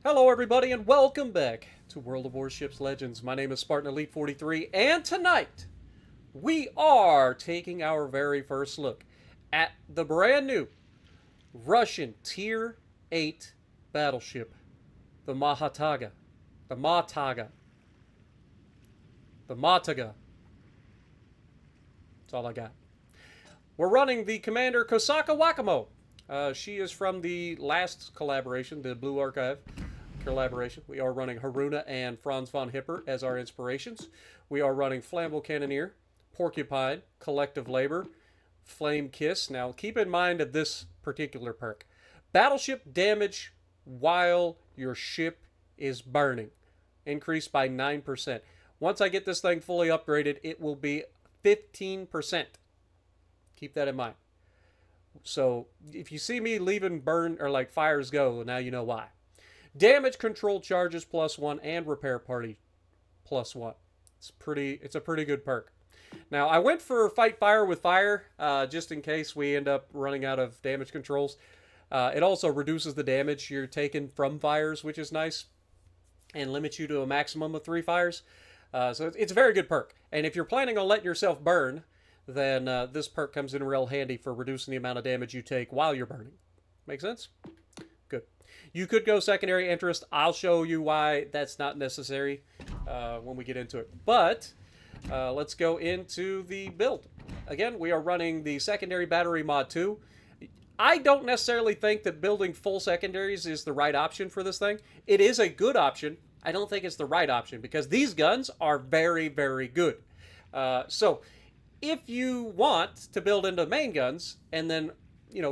Hello, everybody, and welcome back to World of Warships Legends. My name is Spartan Elite 43, and tonight we are taking our very first look at the brand new Russian Tier 8 battleship, the Mahtaga. The Mahtaga. The Mahtaga. That's all I got. We're running the Commander Kosaka Wakamo. She is from the last collaboration, the Blue Archive collaboration. We are running Haruna and Franz von Hipper as our inspirations. We are running Flammable Cannoneer, Porcupine, Collective Labor, Flame Kiss. Now, keep in mind of this particular perk. Battleship damage while your ship is burning. Increased by 9%. Once I get this thing fully upgraded, it will be 15%. Keep that in mind. So, if you see me leaving burn or like fires go, now you know why. Damage control charges +1 and repair party +1. It's a pretty good perk. Now I went for fight fire with fire, just in case we end up running out of damage controls. It also reduces the damage you're taking from fires, which is nice, and limits you to a maximum of 3 fires. So it's a very good perk. And if you're planning on letting yourself burn, then this perk comes in real handy for reducing the amount of damage you take while you're burning. Make sense? Good. You could go secondary interest. I'll show you why that's not necessary when we get into it. But let's go into the build. Again, we are running the secondary battery mod 2. I don't necessarily think that building full secondaries is the right option for this thing. It is a good option. I don't think it's the right option because these guns are very, very good. So if you want to build into main guns and then,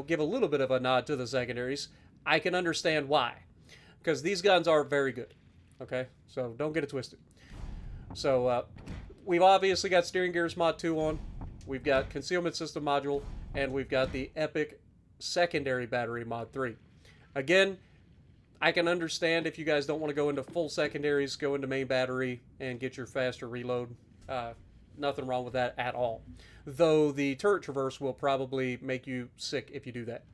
give a little bit of a nod to the secondaries, I can understand why. Because these guns are very good. Okay? So don't get it twisted. So we've obviously got Steering Gears Mod 2 on. We've got Concealment System Module. And we've got the Epic Secondary Battery Mod 3. Again, I can understand if you guys don't want to go into full secondaries, go into main battery, and get your faster reload. Nothing wrong with that at all. Though the turret traverse will probably make you sick if you do that.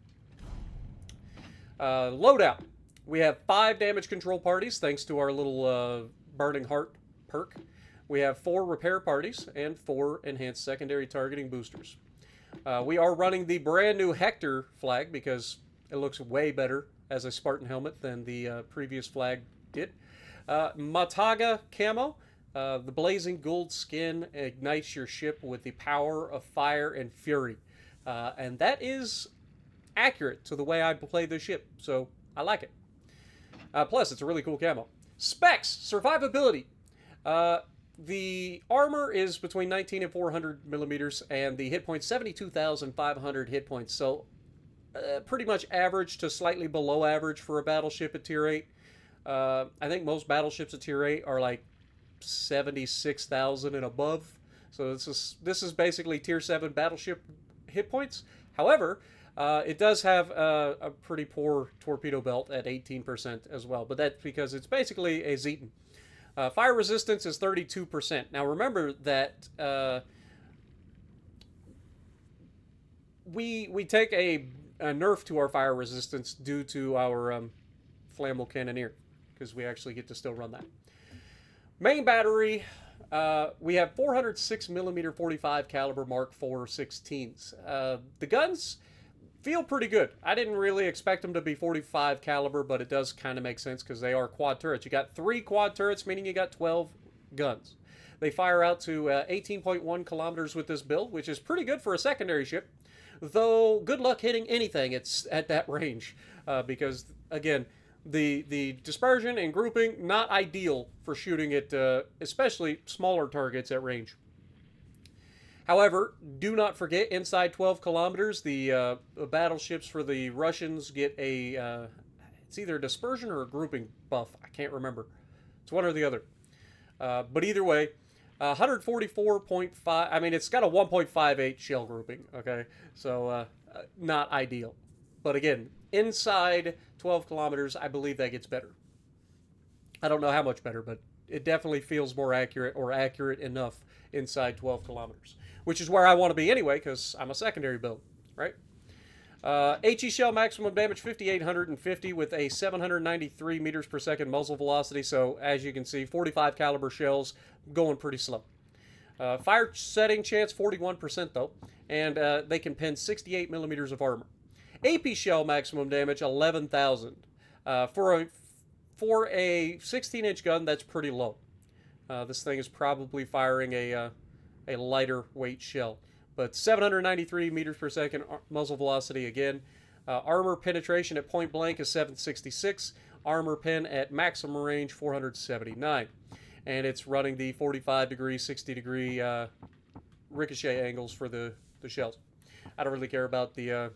Loadout. We have 5 damage control parties thanks to our little Burning Heart perk. We have 4 repair parties and 4 enhanced secondary targeting boosters. We are running the brand new Hector flag because it looks way better as a Spartan helmet than the previous flag did. Mahtaga camo. The blazing gold skin ignites your ship with the power of fire and fury. And that is accurate to the way I play this ship, so I like it. Plus, it's a really cool camo. Specs, survivability. The armor is between 19 and 400 millimeters, and the hit points 72,500 hit points. So, pretty much average to slightly below average for a battleship at Tier 8. I think most battleships at Tier 8 are like 76,000 and above. So this is basically Tier 7 battleship hit points. However, it does have a pretty poor torpedo belt at 18% as well, but that's because it's basically a Zeton. Fire resistance is 32%. Now remember that we take a nerf to our fire resistance due to our Flammable Cannoneer, because we actually get to still run that. Main battery, we have 406 millimeter 45 caliber Mark IV 16s. The guns feel pretty good. I didn't really expect them to be 45 caliber, but it does kind of make sense because they are quad turrets. You got 3 quad turrets, meaning you got 12 guns. They fire out to 18.1 kilometers with this build, which is pretty good for a secondary ship. Though, good luck hitting anything it's at that range. Because, again, the dispersion and grouping, not ideal for shooting at especially smaller targets at range. However, do not forget, inside 12 kilometers, the battleships for the Russians get a, it's either a dispersion or a grouping buff. I can't remember. It's one or the other. But either way, 144.5, I mean, it's got a 1.58 shell grouping, okay? So, not ideal. But again, inside 12 kilometers, I believe that gets better. I don't know how much better, but it definitely feels more accurate or accurate enough inside 12 kilometers, which is where I want to be anyway because I'm a secondary build, right? HE shell maximum damage 5,850 with a 793 meters per second muzzle velocity. So as you can see, 45 caliber shells going pretty slow. Fire setting chance 41% though, and they can pen 68 millimeters of armor. AP shell maximum damage 11,000. For a 16-inch gun, that's pretty low. This thing is probably firing a lighter weight shell. But 793 meters per second muzzle velocity again. Armor penetration at point blank is 766. Armor pen at maximum range 479. And it's running the 45 degree, 60 degree ricochet angles for the shells. I don't really care about the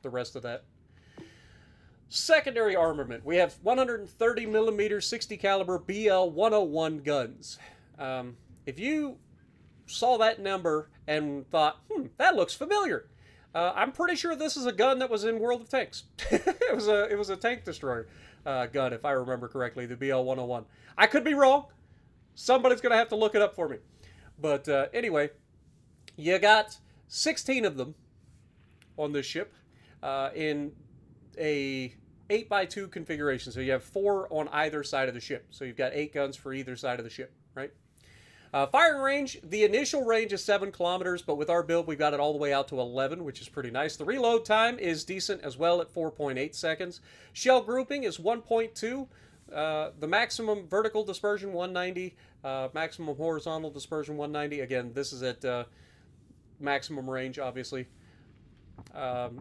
rest of that. Secondary armament. We have 130 millimeter 60 caliber BL 101 guns. If you saw that number and thought, that looks familiar, I'm pretty sure this is a gun that was in World of Tanks. it was a tank destroyer gun, if I remember correctly, the BL 101. I could be wrong. Somebody's gonna have to look it up for me. But anyway, you got 16 of them on this ship in a 8x2 configuration. So you have 4 on either side of the ship. So you've got 8 guns for either side of the ship, right? Firing range, the initial range is 7 kilometers, but with our build, we've got it all the way out to 11, which is pretty nice. The reload time is decent as well at 4.8 seconds. Shell grouping is 1.2. The maximum vertical dispersion, 190. Maximum horizontal dispersion, 190. Again, this is at maximum range, obviously.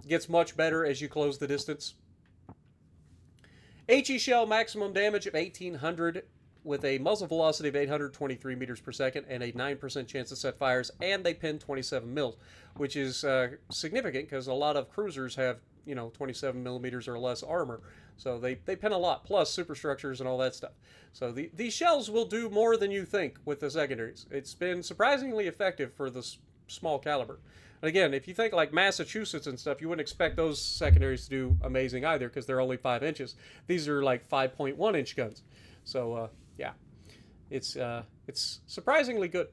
Gets much better as you close the distance. HE shell maximum damage of 1,800 with a muzzle velocity of 823 meters per second and a 9% chance to set fires, and they pin 27 mils, which is significant because a lot of cruisers have 27 millimeters or less armor, so they pin a lot, plus superstructures and all that stuff. So these shells will do more than you think with the secondaries. It's been surprisingly effective for the small caliber. And again, if you think like Massachusetts and stuff, you wouldn't expect those secondaries to do amazing either because they're only 5 inches. These are like 5.1 inch guns. So yeah, it's surprisingly good.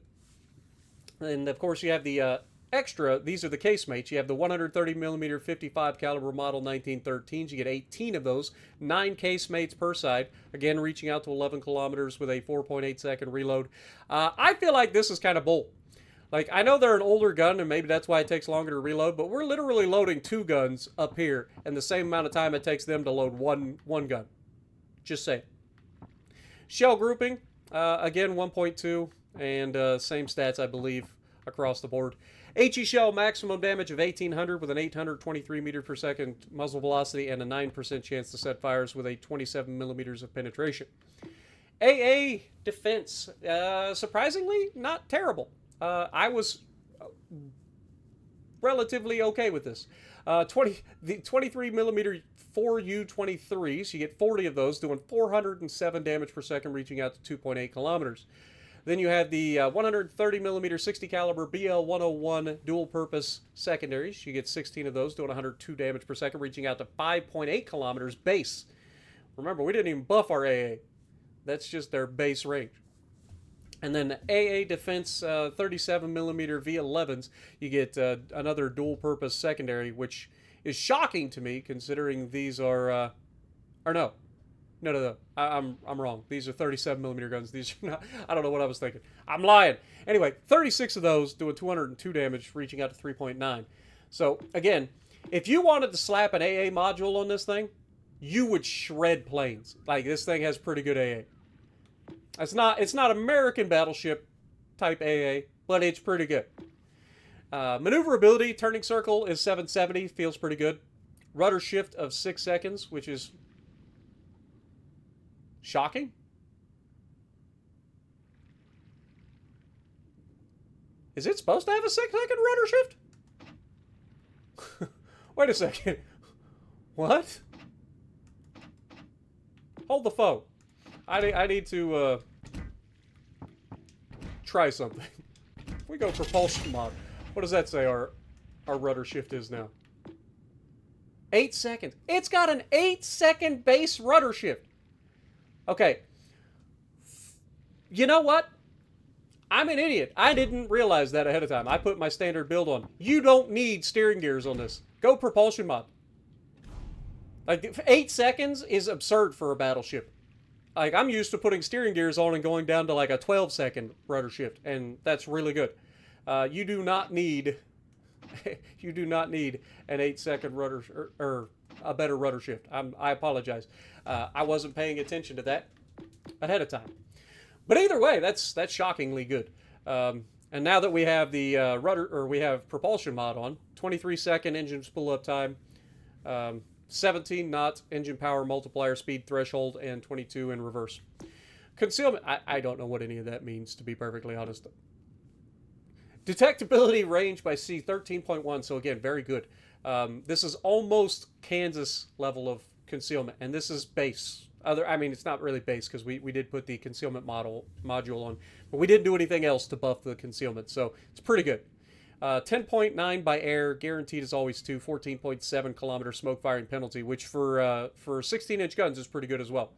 And of course you have the extra. These are the casemates. You have the 130 millimeter 55 caliber model 1913s. You get 18 of those, 9 casemates per side. Again, reaching out to 11 kilometers with a 4.8 second reload. I feel like this is kind of bold. Like, I know they're an older gun, and maybe that's why it takes longer to reload, but we're literally loading 2 guns up here in the same amount of time it takes them to load one gun. Just saying. Shell grouping, again, 1.2, and same stats, I believe, across the board. HE shell maximum damage of 1,800 with an 823 meter per second muzzle velocity and a 9% chance to set fires with a 27 millimeters of penetration. AA defense, surprisingly, not terrible. I was relatively okay with this. The 23 millimeter 4U23s, you get 40 of those, doing 407 damage per second, reaching out to 2.8 kilometers. Then you have the 130 millimeter 60 caliber BL 101 dual purpose secondaries. You get 16 of those, doing 102 damage per second, reaching out to 5.8 kilometers base. Remember, we didn't even buff our AA. That's just their base range. And then AA Defense 37 millimeter V11s, you get another dual purpose secondary, which is shocking to me considering these are, or no. I'm wrong. These are 37 millimeter guns. These are not, I don't know what I was thinking. I'm lying. Anyway, 36 of those doing 202 damage, reaching out to 3.9. So again, if you wanted to slap an AA module on this thing, you would shred planes. Like, this thing has pretty good AA. It's not American Battleship type AA, but it's pretty good. Maneuverability, turning circle is 770, feels pretty good. Rudder shift of 6 seconds, which is shocking. Is it supposed to have a 6-second rudder shift? Wait a second. What? Hold the phone. I need to try something. If we go propulsion mod, what does that say our rudder shift is now? 8 seconds. It's got an 8-second base rudder shift. Okay. You know what? I'm an idiot. I didn't realize that ahead of time. I put my standard build on. You don't need steering gears on this. Go propulsion mod. Like, 8 seconds is absurd for a battleship. Like, I'm used to putting steering gears on and going down to like a 12-second rudder shift, and that's really good. You do not need you do not need an 8-second rudder or a better rudder shift. I apologize. I wasn't paying attention to that ahead of time. But either way, that's shockingly good. And now that we have the we have propulsion mod on, 23-second engine spool up time, 17 knots engine power multiplier speed threshold, and 22 in reverse. Concealment, I don't know what any of that means, to be perfectly honest. Detectability range by sea, 13.1, so again, very good. This is almost Kansas level of concealment, and this is base. I mean, it's not really base, because we did put the concealment module on, but we didn't do anything else to buff the concealment, so it's pretty good. 10.9 by air, guaranteed as always 14.7 kilometer smoke firing penalty, which for 16-inch guns is pretty good as well.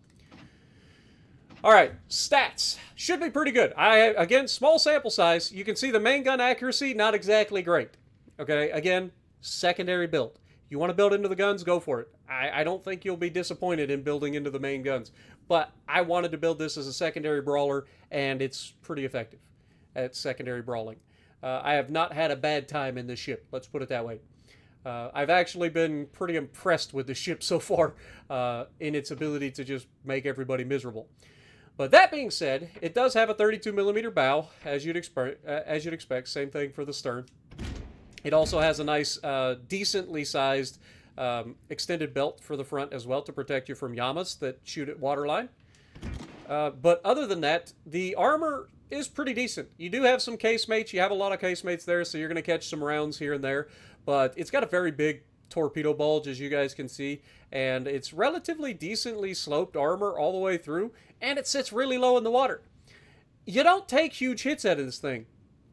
All right, stats should be pretty good. Again, small sample size. You can see the main gun accuracy, not exactly great. Okay, again, secondary build. You want to build into the guns, go for it. I don't think you'll be disappointed in building into the main guns, but I wanted to build this as a secondary brawler, and it's pretty effective at secondary brawling. I have not had a bad time in this ship, let's put it that way. I've actually been pretty impressed with the ship so far in its ability to just make everybody miserable. But that being said, it does have a 32mm bow, as you'd expect. Same thing for the stern. It also has a nice, decently sized extended belt for the front as well to protect you from Yamas that shoot at waterline. But other than that, the armor is pretty decent. You do have some casemates. You have a lot of casemates there, so you're going to catch some rounds here and there. But it's got a very big torpedo bulge, as you guys can see, and it's relatively decently sloped armor all the way through, and it sits really low in the water. You don't take huge hits out of this thing.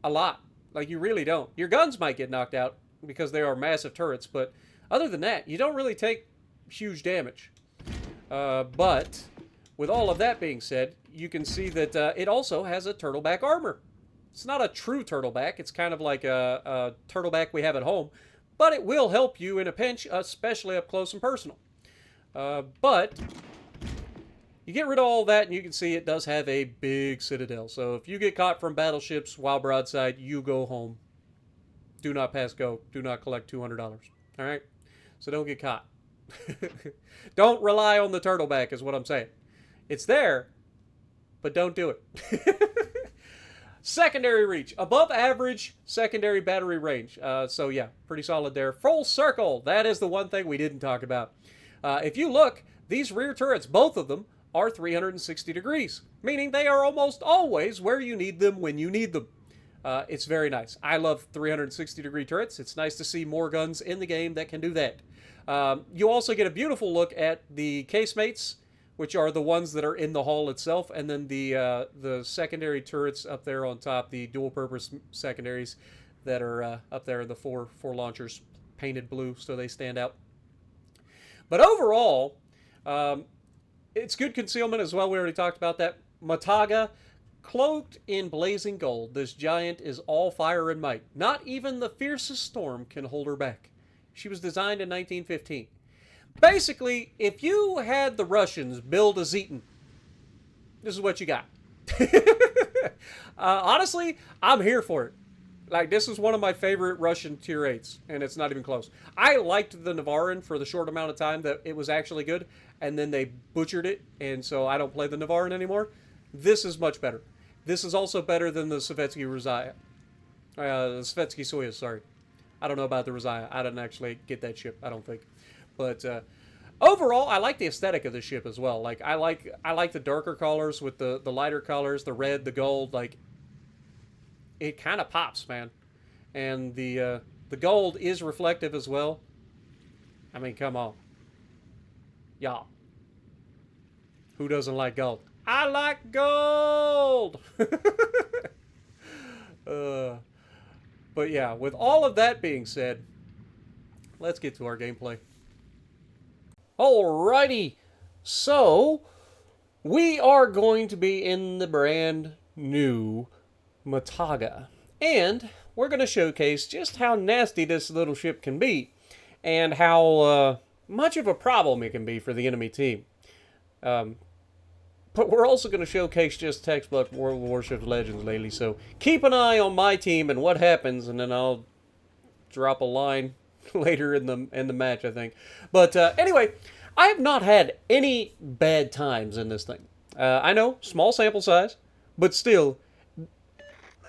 A lot. Like, you really don't. Your guns might get knocked out because they are massive turrets, but other than that, you don't really take huge damage. But with all of that being said, you can see that it also has a turtleback armor. It's not a true turtleback. It's kind of like a turtleback we have at home, but it will help you in a pinch, especially up close and personal. But you get rid of all that, and you can see it does have a big citadel. So if you get caught from battleships while broadside, you go home. Do not pass go. Do not collect $200. All right? So don't get caught. Don't rely on the turtleback is what I'm saying. It's there, but don't do it. Secondary reach. Above average secondary battery range. So yeah, pretty solid there. Full circle. That is the one thing we didn't talk about. If you look, these rear turrets, both of them, are 360 degrees, meaning they are almost always where you need them when you need them. It's very nice. I love 360 degree turrets. It's nice to see more guns in the game that can do that. You also get a beautiful look at the casemates, which are the ones that are in the hull itself, and then the secondary turrets up there on top, the dual-purpose secondaries that are up there in the four launchers, painted blue so they stand out. But overall, it's good concealment as well. We already talked about that. Mahtaga, cloaked in blazing gold, this giant is all fire and might. Not even the fiercest storm can hold her back. She was designed in 1915. Basically, if you had the Russians build a Zeton, this is what you got. Honestly, I'm here for it. Like, this is one of my favorite Russian tier 8s, and it's not even close. I liked the Navarin for the short amount of time that it was actually good, and then they butchered it, and so I don't play the Navarin anymore. This is much better. This is also better than the Sovietsky Rozaya. The Sovietsky Soyuz, sorry. I don't know about the Rozaya. I didn't actually get that ship, I don't think. But overall, I like the aesthetic of the ship as well. Like, I like the darker colors with the lighter colors, the red, the gold. Like, it kind of pops, man. And the gold is reflective as well. I mean, come on. Y'all. Who doesn't like gold? I like gold! But yeah, with all of that being said, let's get to our gameplay. Alrighty, so we are going to be in the brand new Mahtaga, and we're going to showcase just how nasty this little ship can be. and how much of a problem it can be for the enemy team. But we're also going to showcase just textbook World of Warships Legends lately, so keep an eye on my team and what happens, and then I'll drop a line later in the match, I think. But anyway, I have not had any bad times in this thing. I know, small sample size, but still,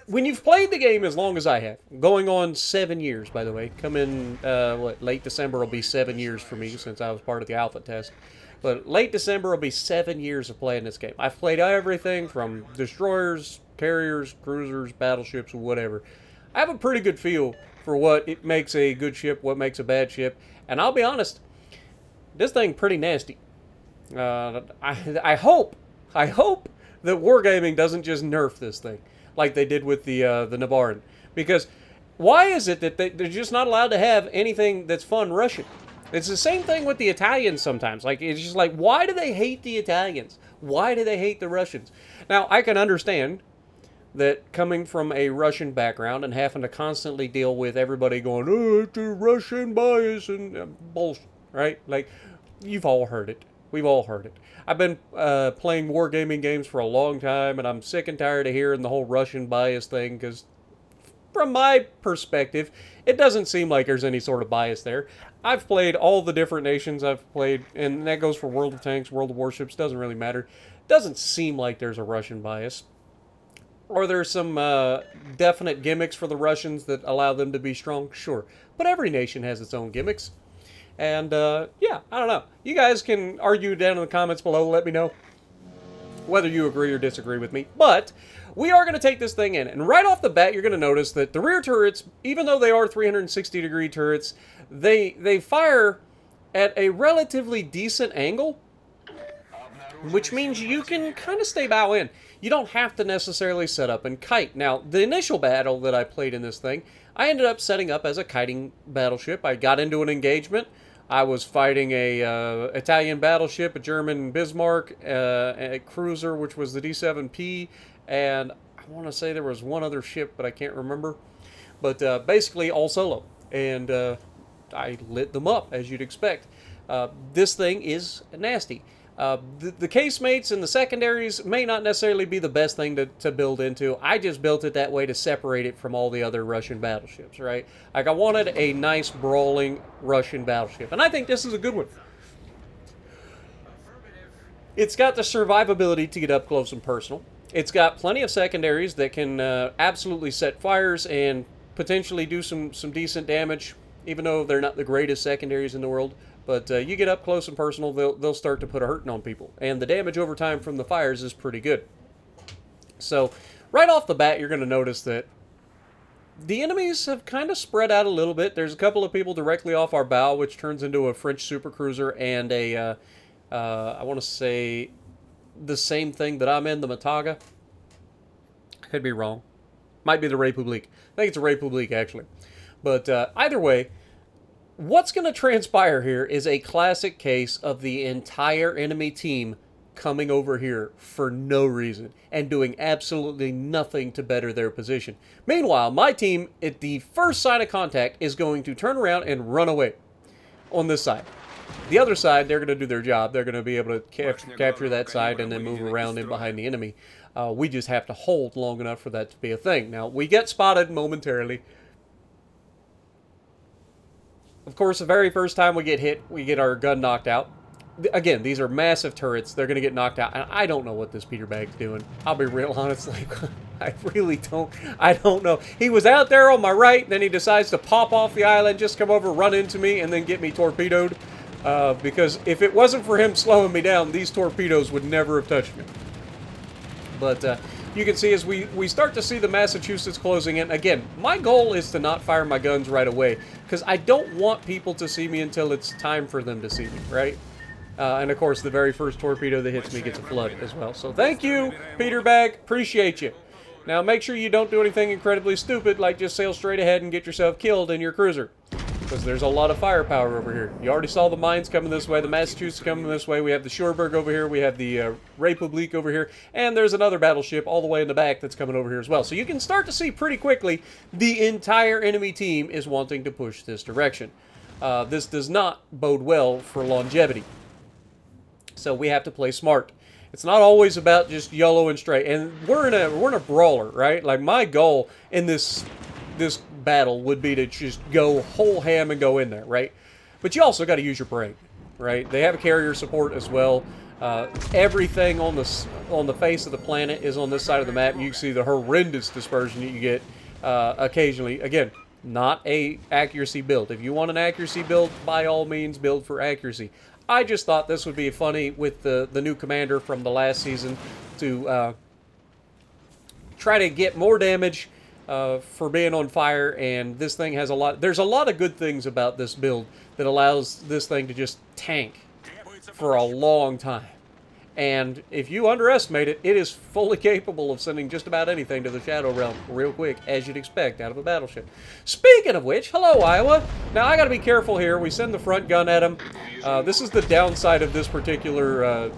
when you've played the game as long as I have, going on 7 years, by the way, late December will be 7 years for me since I was part of the alpha test. But late December will be 7 years of playing this game. I've played everything from destroyers, carriers, cruisers, battleships, whatever. I have a pretty good feel for what it makes a good ship, what makes a bad ship. And I'll be honest, this thing pretty nasty. I hope that Wargaming doesn't just nerf this thing like they did with the Navarin. Because why is it that they're just not allowed to have anything that's fun Russian? It's the same thing with the Italians sometimes. Like, it's just like, why do they hate the Italians? Why do they hate the Russians? Now, I can understand that coming from a Russian background and having to constantly deal with everybody going, oh, it's a Russian bias and bullshit, right? Like, you've all heard it. We've all heard it. I've been playing wargaming games for a long time, and I'm sick and tired of hearing the whole Russian bias thing, because from my perspective, it doesn't seem like there's any sort of bias there. I've played all the different nations I've played, and that goes for World of Tanks, World of Warships, doesn't really matter. Doesn't seem like there's a Russian bias. Or there's some definite gimmicks for the Russians that allow them to be strong, sure. But every nation has its own gimmicks. And, yeah, I don't know. You guys can argue down in the comments below, let me know whether you agree or disagree with me. But we are going to take this thing in. And right off the bat, you're going to notice that the rear turrets, even though they are 360-degree turrets, they fire at a relatively decent angle, which means you can kind of stay bow in. You don't have to necessarily set up and kite. Now, the initial battle that I played in this thing, I ended up setting up as a kiting battleship. I got into an engagement. I was fighting a Italian battleship, a German Bismarck, a cruiser, which was the D7P, and I want to say there was one other ship, but I can't remember. But basically all solo, and I lit them up, as you'd expect. This thing is nasty. The casemates and the secondaries may not necessarily be the best thing to build into. I just built it that way to separate it from all the other Russian battleships, right? Like, I wanted a nice, brawling Russian battleship, and I think this is a good one. It's got the survivability to get up close and personal. It's got plenty of secondaries that can absolutely set fires and potentially do some decent damage, even though they're not the greatest secondaries in the world. But you get up close and personal, they'll start to put a hurting on people. And the damage over time from the fires is pretty good. So, right off the bat, you're going to notice that the enemies have kind of spread out a little bit. There's a couple of people directly off our bow, which turns into a French supercruiser and a, I want to say, the same thing that I'm in, the Mahtaga. Could be wrong. Might be the République. I think it's a République, actually. But either way, what's going to transpire here is a classic case of the entire enemy team coming over here for no reason and doing absolutely nothing to better their position. Meanwhile, my team, at the first sign of contact, is going to turn around and run away on this side. The other side, they're going to do their job. They're going to be able to capture that side and then move around in behind the enemy. We just have to hold long enough for that to be a thing. Now, we get spotted momentarily. Of course, the very first time we get hit, we get our gun knocked out. Again, these are massive turrets. They're going to get knocked out. And I don't know what this Peter Bag's doing. I'll be real honest. Like, I really don't. I don't know. He was out there on my right. Then he decides to pop off the island, just come over, run into me, and then get me torpedoed. Because if it wasn't for him slowing me down, these torpedoes would never have touched me. But you can see as we start to see the Massachusetts closing in. Again, my goal is to not fire my guns right away, because I don't want people to see me until it's time for them to see me, right? And of course, the very first torpedo that hits me gets a flood as well. So thank you, Peter Bag. Appreciate you. Now make sure you don't do anything incredibly stupid, like just sail straight ahead and get yourself killed in your cruiser, because there's a lot of firepower over here. You already saw the mines coming this way, the Massachusetts coming this way, we have the Shoreberg over here, we have the République over here, and there's another battleship all the way in the back that's coming over here as well. So you can start to see pretty quickly the entire enemy team is wanting to push this direction. this does not bode well for longevity. So we have to play smart. It's not always about just YOLO and straight. And we're in a brawler, right? Like my goal in this battle would be to just go whole ham and go in there, right? But you also got to use your brain, right? They have a carrier support as well. Everything on the face of the planet is on this side of the map. You can see the horrendous dispersion that you get occasionally. Again, not a accuracy build. If you want an accuracy build, by all means, build for accuracy. I just thought this would be funny with the new commander from the last season to try to get more damage for being on fire, and this thing has there's a lot of good things about this build that allows this thing to just tank for a long time. And if you underestimate it, it is fully capable of sending just about anything to the Shadow Realm real quick, as you'd expect out of a battleship. Speaking of which, hello, Iowa. Now, I got to be careful here. We send the front gun at him. This is the downside of this particular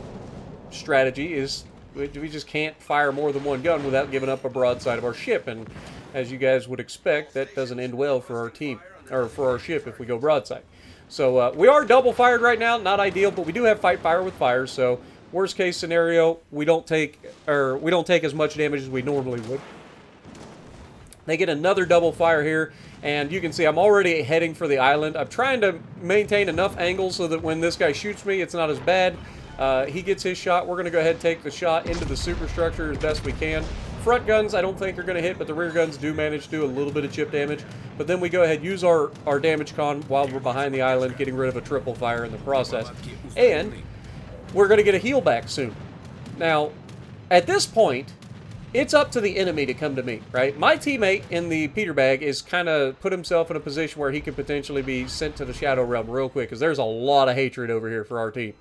strategy, is we just can't fire more than one gun without giving up a broadside of our ship. And as you guys would expect, that doesn't end well for our team, or for our ship if we go broadside. So we are double fired right now, not ideal, but we do have fight fire with fire, so worst case scenario, we don't take as much damage as we normally would. They get another double fire here, and you can see I'm already heading for the island. I'm trying to maintain enough angle so that when this guy shoots me, it's not as bad. He gets his shot. We're going to go ahead and take the shot into the superstructure as best we can. Front guns I don't think are going to hit, but the rear guns do manage to do a little bit of chip damage. But then we go ahead and use our damage con while we're behind the island, getting rid of a triple fire in the process. And we're going to get a heal back soon. Now, at this point, it's up to the enemy to come to me, right? My teammate in the Peter Bag is kind of put himself in a position where he could potentially be sent to the Shadow Realm real quick, because there's a lot of hatred over here for our team.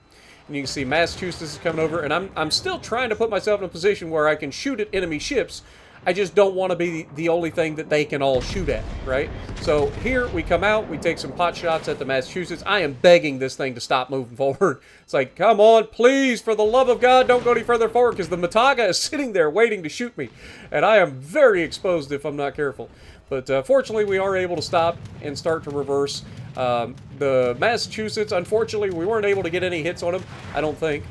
And you can see Massachusetts is coming over, and I'm still trying to put myself in a position where I can shoot at enemy ships. I just don't want to be the only thing that they can all shoot at, right? So here we come out, we take some pot shots at the Massachusetts. I am begging this thing to stop moving forward. It's like, come on, please, for the love of God, don't go any further forward, because the Mahtaga is sitting there waiting to shoot me. And I am very exposed if I'm not careful. But fortunately, we are able to stop and start to reverse. The Massachusetts, unfortunately, we weren't able to get any hits on them, I don't think.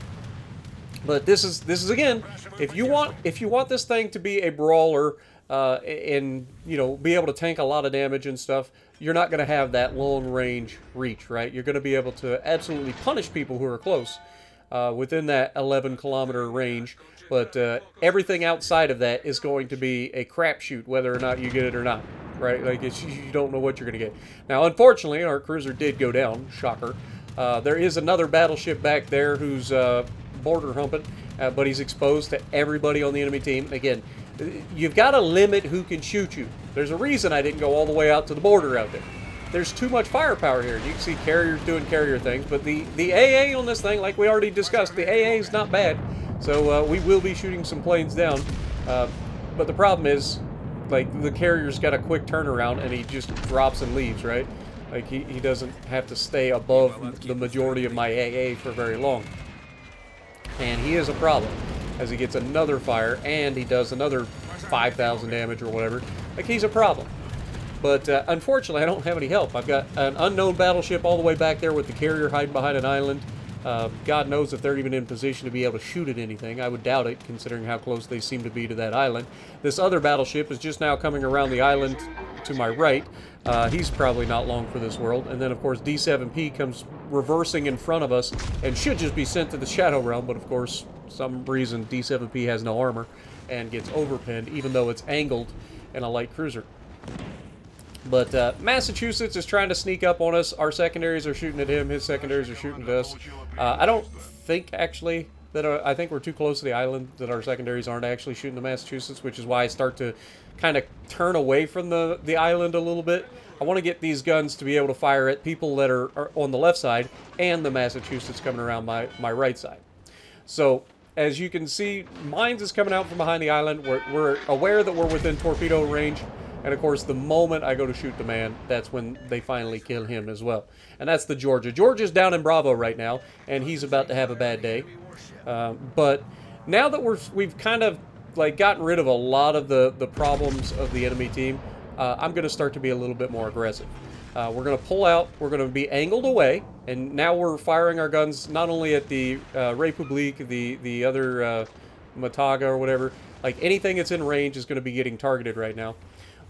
But this is again, if you want this thing to be a brawler and be able to tank a lot of damage and stuff, you're not going to have that long range reach, right? You're going to be able to absolutely punish people who are close within that 11-kilometer range. But everything outside of that is going to be a crapshoot, whether or not you get it or not, right? Like you don't know what you're going to get. Now, unfortunately, our cruiser did go down. Shocker. There is another battleship back there who's border humping, but he's exposed to everybody on the enemy team. And again, you've got to limit who can shoot you. There's a reason I didn't go all the way out to the border out there. There's too much firepower here. You can see carriers doing carrier things, but the AA on this thing, like we already discussed, the AA is not bad. So we will be shooting some planes down. But the problem is, like, the carrier's got a quick turnaround and he just drops and leaves, right? Like, he doesn't have to stay above the majority of my AA for very long. And he is a problem, as he gets another fire, and he does another 5,000 damage or whatever. Like, he's a problem. But unfortunately, I don't have any help. I've got an unknown battleship all the way back there with the carrier hiding behind an island. God knows if they're even in position to be able to shoot at anything. I would doubt it, considering how close they seem to be to that island. This other battleship is just now coming around the island to my right. He's probably not long for this world. And then, of course, D7P comes reversing in front of us and should just be sent to the Shadow Realm. But, of course, some reason D7P has no armor and gets overpinned, even though it's angled in a light cruiser. But Massachusetts is trying to sneak up on us. Our secondaries are shooting at him. His secondaries are shooting at us. I don't think, actually, that I think we're too close to the island that our secondaries aren't actually shooting the Massachusetts, which is why I start to kind of turn away from the island a little bit. I want to get these guns to be able to fire at people that are on the left side and the Massachusetts coming around my right side. So, as you can see, Mines is coming out from behind the island. We're aware that we're within torpedo range. And, of course, the moment I go to shoot the man, that's when they finally kill him as well. And that's the Georgia. Georgia's down in Bravo right now, and he's about to have a bad day. But now that we've kind of, like, gotten rid of a lot of the problems of the enemy team, I'm going to start to be a little bit more aggressive. We're going to pull out. We're going to be angled away, and now we're firing our guns not only at the République, the other Mahtaga or whatever. Like anything that's in range is going to be getting targeted right now.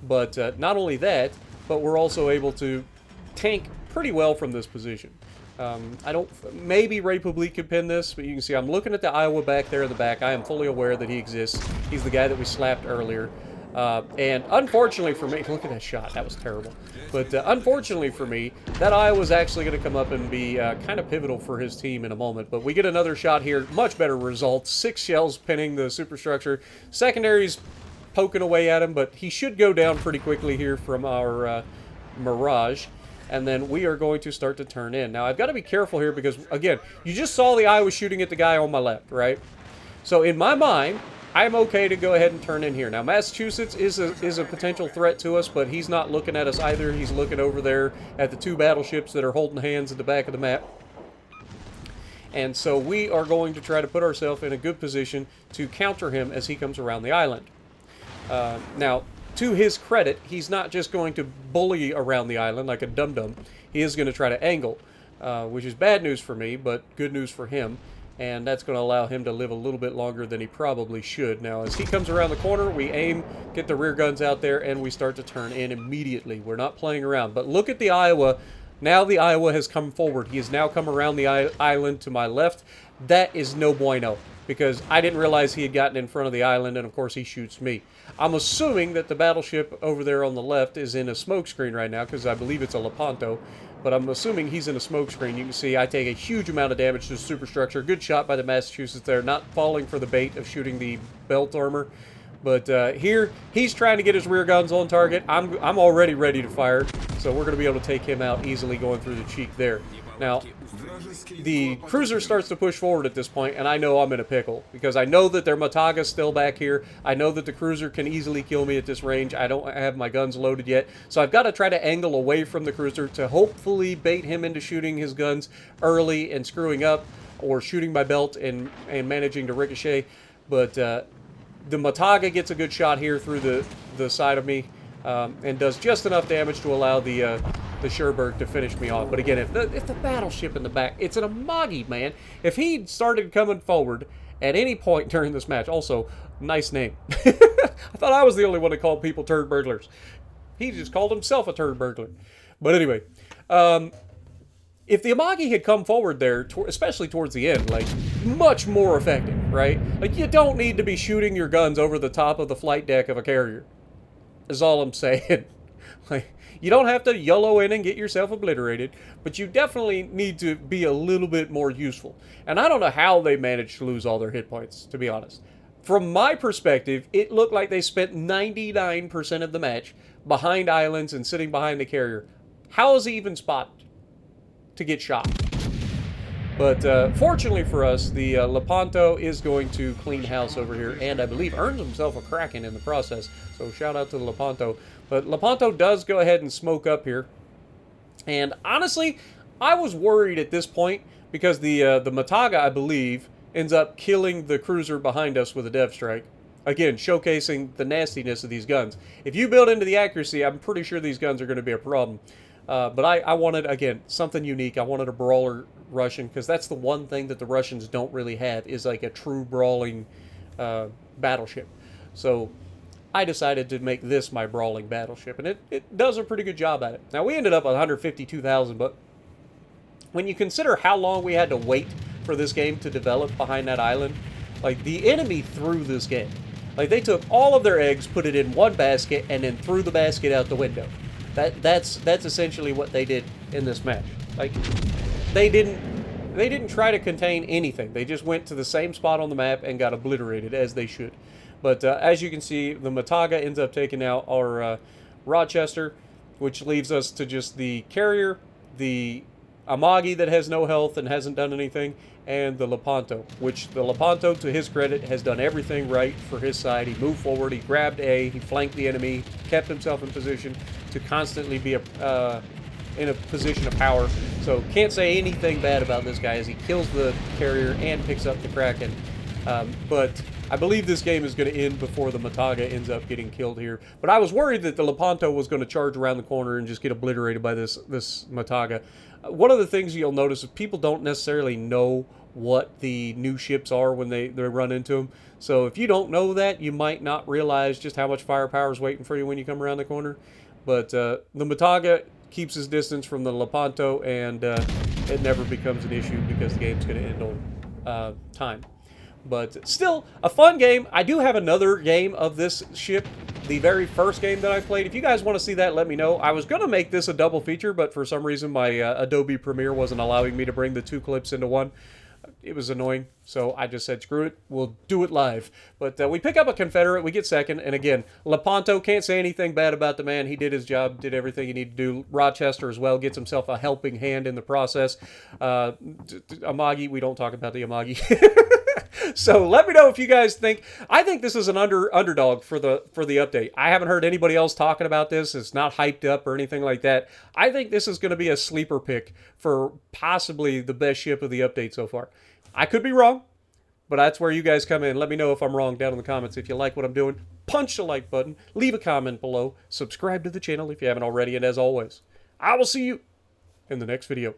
But not only that, but we're also able to tank pretty well from this position. I don't. Maybe République could pin this, but you can see I'm looking at the Iowa back there in the back. I am fully aware that he exists. He's the guy that we slapped earlier. And unfortunately for me, look at that shot. That was terrible. But unfortunately for me, that Iowa's actually going to come up and be kind of pivotal for his team in a moment. But we get another shot here. Much better results. 6 shells pinning the superstructure. Secondary's poking away at him, but he should go down pretty quickly here from our Mirage. And then we are going to start to turn in. Now, I've got to be careful here because, again, you just saw the Iowa shooting at the guy on my left, right? So in my mind, I'm okay to go ahead and turn in here. Now, Massachusetts is a potential threat to us, but he's not looking at us either. He's looking over there at the 2 battleships that are holding hands at the back of the map. And so we are going to try to put ourselves in a good position to counter him as he comes around the island. Now, to his credit, he's not just going to bully around the island like a dum-dum. He is going to try to angle, which is bad news for me, but good news for him. And that's going to allow him to live a little bit longer than he probably should. Now, as he comes around the corner, we aim, get the rear guns out there, and we start to turn in immediately. We're not playing around. But look at the Iowa. Now the Iowa has come forward. He has now come around the island to my left. That is no bueno, because I didn't realize he had gotten in front of the island, and of course he shoots me. I'm assuming that the battleship over there on the left is in a smoke screen right now, because I believe it's a Lepanto. But I'm assuming he's in a smoke screen. You can see I take a huge amount of damage to the superstructure. Good shot by the Massachusetts there, not falling for the bait of shooting the belt armor. But here, he's trying to get his rear guns on target. I'm already ready to fire, so we're going to be able to take him out easily going through the cheek there. Now, the cruiser starts to push forward at this point, and I know I'm in a pickle, because I know that their Mahtaga still back here. I know that the cruiser can easily kill me at this range. I don't have my guns loaded yet, so I've got to try to angle away from the cruiser to hopefully bait him into shooting his guns early and screwing up, or shooting my belt and managing to ricochet. But the Mahtaga gets a good shot here through the side of me, and does just enough damage to allow the Sherberg to finish me off. But again, if the battleship in the back, it's an Amagi, man. If he started coming forward at any point during this match, also, nice name. I thought I was the only one that called people turd burglars. He just called himself a turd burglar. But anyway, if the Amagi had come forward there, especially towards the end, like, much more effective, right? Like, you don't need to be shooting your guns over the top of the flight deck of a carrier, is all I'm saying. Like, you don't have to YOLO in and get yourself obliterated, but you definitely need to be a little bit more useful. And I don't know how they managed to lose all their hit points, to be honest. From my perspective, it looked like they spent 99% of the match behind islands and sitting behind the carrier. How is he even spotted to get shot? But fortunately for us, the Lepanto is going to clean house over here, and I believe earns himself a Kraken in the process. So shout out to the Lepanto. But Lepanto does go ahead and smoke up here. And honestly, I was worried at this point because the Mahtaga, I believe, ends up killing the cruiser behind us with a dev strike. Again, showcasing the nastiness of these guns. If you build into the accuracy, I'm pretty sure these guns are going to be a problem. But I wanted, again, something unique. I wanted a brawler Russian, because that's the one thing that the Russians don't really have, is like a true brawling battleship. So I decided to make this my brawling battleship, and it does a pretty good job at it. Now, we ended up at 152,000, but when you consider how long we had to wait for this game to develop behind that island, like, the enemy threw this game. Like, they took all of their eggs, put it in one basket, and then threw the basket out the window. That's essentially what they did in this match. Like, they didn't try to contain anything. They just went to the same spot on the map and got obliterated, as they should. But as you can see, the Mahtaga ends up taking out our Rochester, which leaves us to just the carrier, the Amagi that has no health and hasn't done anything, and the Lepanto, which the Lepanto, to his credit, has done everything right for his side. He moved forward, he grabbed A, he flanked the enemy, kept himself in position to constantly be in a position of power. So can't say anything bad about this guy as he kills the carrier and picks up the Kraken. But I believe this game is going to end before the Mahtaga ends up getting killed here. But I was worried that the Lepanto was going to charge around the corner and just get obliterated by this Mahtaga. One of the things you'll notice is people don't necessarily know what the new ships are when they run into them. So if you don't know that, you might not realize just how much firepower is waiting for you when you come around the corner. But the Mahtaga keeps his distance from the Lepanto, and it never becomes an issue because the game's going to end on time. But still, a fun game. I do have another game of this ship, the very first game that I played. If you guys want to see that, let me know. I was going to make this a double feature, but for some reason my Adobe Premiere wasn't allowing me to bring the 2 clips into one. It was annoying, so I just said, screw it, we'll do it live. But we pick up a Confederate, we get second, and again, Lepanto, can't say anything bad about the man. He did his job, did everything he needed to do. Rochester as well gets himself a helping hand in the process. Amagi, we don't talk about the Amagi. So let me know if you guys think. I think this is an underdog for the update. I haven't heard anybody else talking about this. It's not hyped up or anything like that. I think this is going to be a sleeper pick for possibly the best ship of the update so far. I could be wrong, but that's where you guys come in. Let me know if I'm wrong down in the comments. If you like what I'm doing, punch the like button, leave a comment below, subscribe to the channel if you haven't already, and as always, I will see you in the next video.